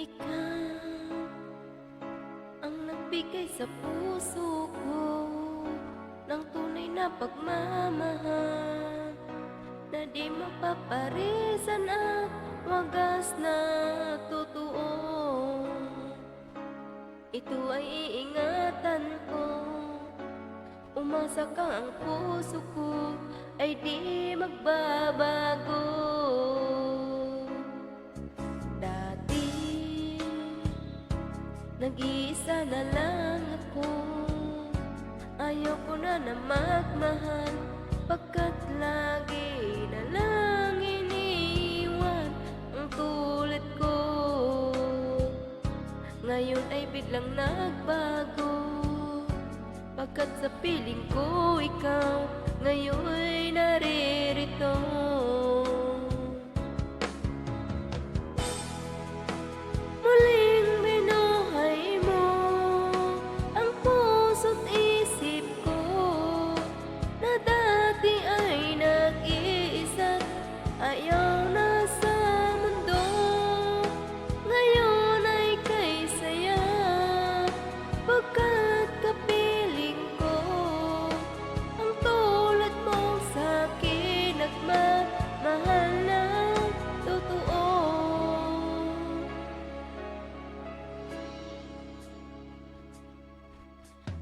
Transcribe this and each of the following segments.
Ikaw ang nagbigay sa puso ko ng tunay na pagmamahal na di mapaparisan at wagas na totoo. Ito ay iingatan ko, umasa ka, ang puso ko ay di magbabago. Dati nag-iisa na lang ako, ayoko na na magmahal, pagkat lagi na lang iniwan ang tulad ko. Ngayon ay biglang nagbago, pagkat sa piling ko ikaw ngayon ay naririto. Muling binuhay mo ang puso't isip ko, na dati ay nag-iisa, ayaw na sa mundo. Ngayon ay kay saya, pagkat kapiling ko ang tulad mo sa'kin, nagmamahal ng totoo.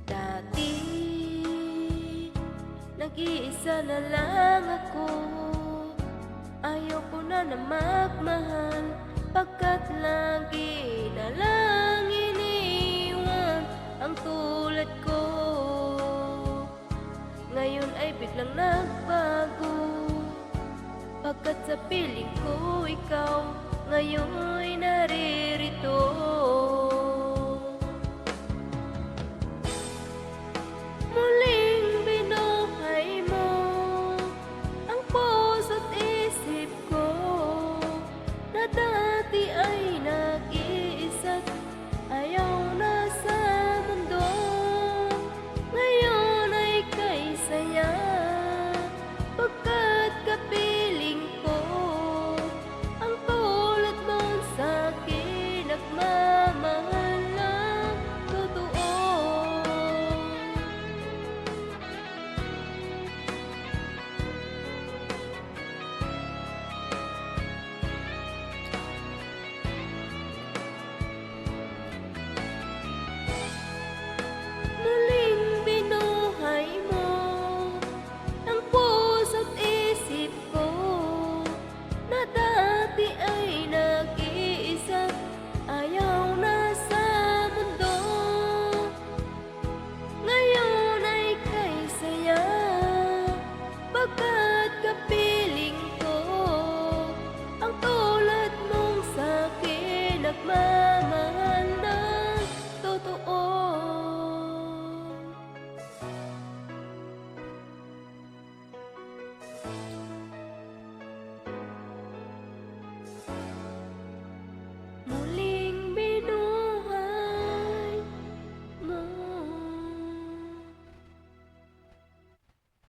Dati nag-iisa na lang ako, ayoko na na magmahal, pagkat lagi na lang iniwan ang tulad ko. Ngayon ay biglang nagbago, pagkat sa piling ko ikaw ngayon ay naririto.